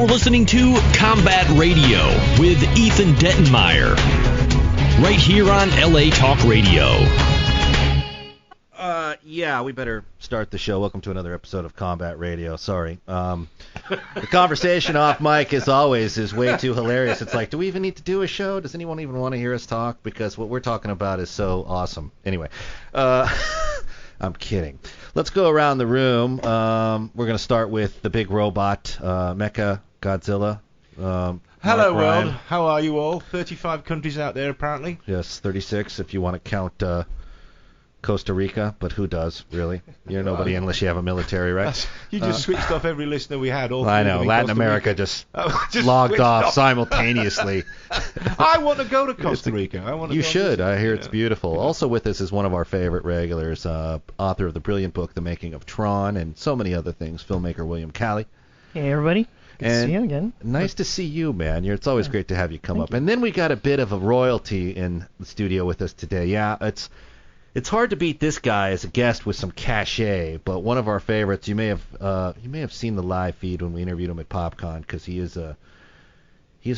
You're listening to Combat Radio with Ethan Dettenmeyer, right here on LA Talk Radio. Yeah, we better start the show. Welcome to another episode of Combat Radio. Sorry. The conversation off mic, as always, is way too hilarious. It's like, do we even need to do a show? Does anyone even want to hear us talk? Because what we're talking about is so awesome. Anyway, I'm kidding. Let's go around the room. We're going to start with the big robot, Mecha Godzilla. Hello, world. How are you all? 35 countries out there, apparently. Yes, 36 if you want to count Costa Rica, but who does, really? You're nobody unless you have a military, right? You just switched off every listener we had. All I know. Latin America just logged off simultaneously. I want to go to Costa Rica. You should. I hear it's beautiful. Also with us is one of our favorite regulars, author of the brilliant book, The Making of Tron, and so many other things, filmmaker William Calley. Hey, everybody. Good to see you again. Nice to see you, man. It's always great to have you come up. And then we got a bit of a royalty in the studio with us today. Yeah, It's hard to beat this guy as a guest with some cachet, but one of our favorites. You may have seen the live feed when we interviewed him at PopCon, because he's a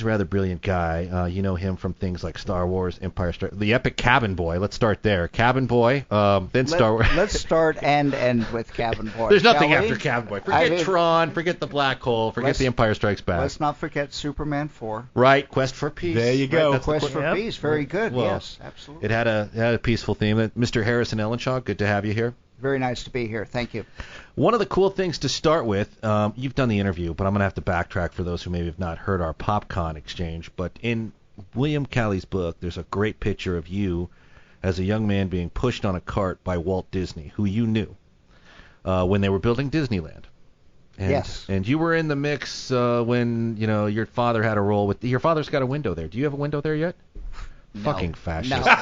rather brilliant guy. You know him from things like Star Wars, Empire Strikes, the epic Cabin Boy. Let's start there, Cabin Boy. Then Star Wars. Let's start and end with Cabin Boy. There's nothing after Cabin Boy. Forget Tron. Forget the Black Hole. Forget the Empire Strikes Back. Let's not forget Superman 4. Right, Quest for Peace. There you go. Right, Quest for Peace. Very good. Well, yes, absolutely. It had a peaceful theme. Mr. Harrison Ellenshaw, good to have you here. Very nice to be here. Thank you. One of the cool things to start with, you've done the interview, but I'm going to have to backtrack for those who maybe have not heard our PopCon exchange. But in William Calley's book, there's a great picture of you as a young man being pushed on a cart by Walt Disney, who you knew when they were building Disneyland. And, yes. And you were in the mix when your father had a role with. Your father's got a window there. Do you have a window there yet? No. Fucking fascist. No.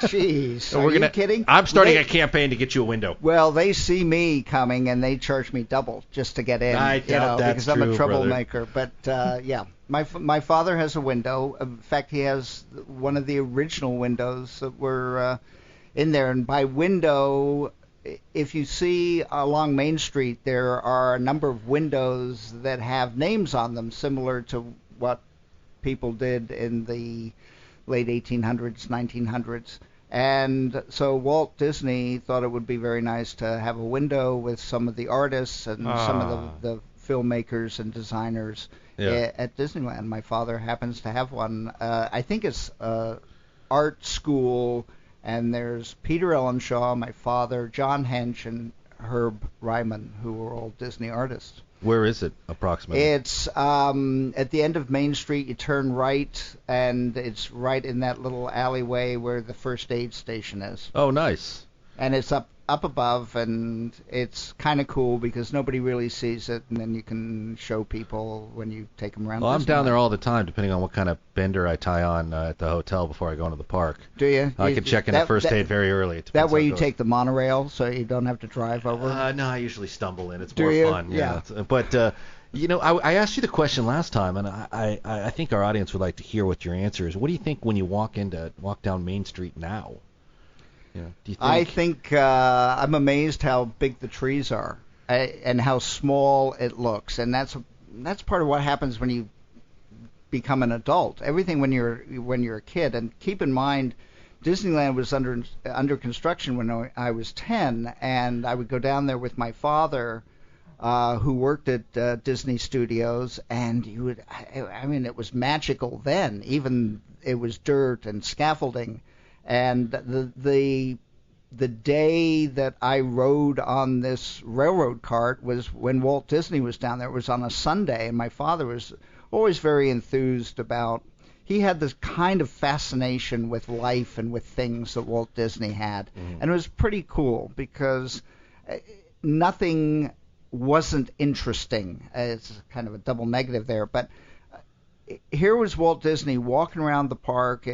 Jeez. Are you kidding? I'm starting a campaign to get you a window. Well, they see me coming and they charge me double just to get in. I doubt that's because I'm true, a troublemaker. Brother. But yeah, my father has a window. In fact, he has one of the original windows that were in there. And by window, if you see along Main Street, there are a number of windows that have names on them, similar to what people did in the late 1800s, 1900s. And so Walt Disney thought it would be very nice to have a window with some of the artists and some of the filmmakers and designers at Disneyland. My father happens to have one. I think it's art school, and there's Peter Ellenshaw, my father, John Hench, and Herb Ryman, who were all Disney artists. Where is it, approximately? It's at the end of Main Street. You turn right, and it's right in that little alleyway where the first aid station is. Oh, nice. And it's up above, and it's kind of cool because nobody really sees it, and then you can show people when you take them around. Well, I'm down there all the time, depending on what kind of bender I tie on at the hotel before I go into the park. Do you? I can check into first aid very early. That way you take the monorail, so you don't have to drive over? No, I usually stumble in. It's Do more you? fun. Yeah. But, I asked you the question last time, and I think our audience would like to hear what your answer is. What do you think when you walk down Main Street now? Do you think... I think I'm amazed how big the trees are and how small it looks, and that's part of what happens when you become an adult. Everything when you're a kid, and keep in mind, Disneyland was under construction when I was 10, and I would go down there with my father, who worked at Disney Studios, and it was magical then. Even it was dirt and scaffolding. And the day that I rode on this railroad cart was when Walt Disney was down there. It was on a Sunday, and my father was always very enthused about. He had this kind of fascination with life and with things that Walt Disney had, and it was pretty cool because nothing wasn't interesting. It's kind of a double negative there, but. Here was Walt Disney walking around the park.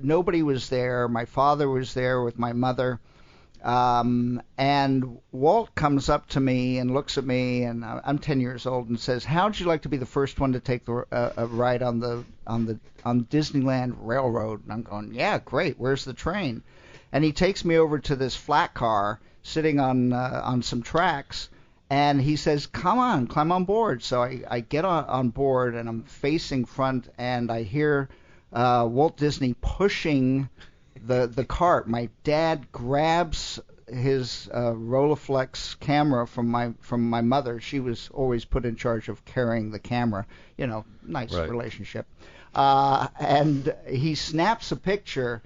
Nobody was there. My father was there with my mother. And Walt comes up to me and looks at me, and I'm 10 years old, and says, "How'd you like to be the first one to take a ride on Disneyland Railroad?" And I'm going, "Yeah, great. Where's the train?" And he takes me over to this flat car sitting on some tracks. And he says, come on, climb on board. So I get on board, and I'm facing front, and I hear Walt Disney pushing the cart. My dad grabs his Rolleiflex camera from my mother. She was always put in charge of carrying the camera. Nice Right. relationship. And he snaps a picture,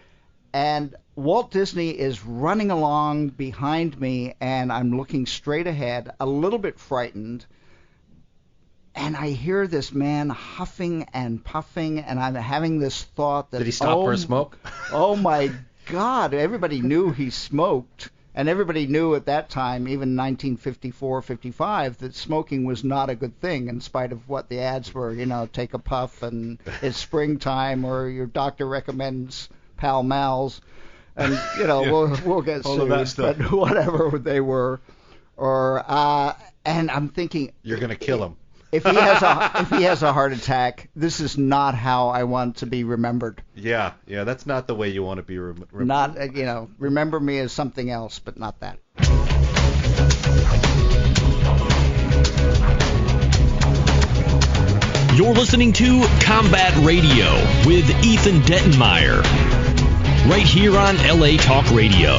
and Walt Disney is running along behind me, and I'm looking straight ahead, a little bit frightened, and I hear this man huffing and puffing, and I'm having this thought that... Did he stop for a smoke? Oh my God, everybody knew he smoked, and everybody knew at that time, even 1954, 55, that smoking was not a good thing, in spite of what the ads were, take a puff, and it's springtime, or your doctor recommends Pall Malls, and, we'll get All of that sued, stuff. but whatever they were. And I'm thinking... You're going to kill him. If he has a heart attack, this is not how I want to be remembered. Yeah, that's not the way you want to be remembered. Not, remember me as something else, but not that. You're listening to Combat Radio with Ethan Dettenmeyer, right here on LA Talk Radio.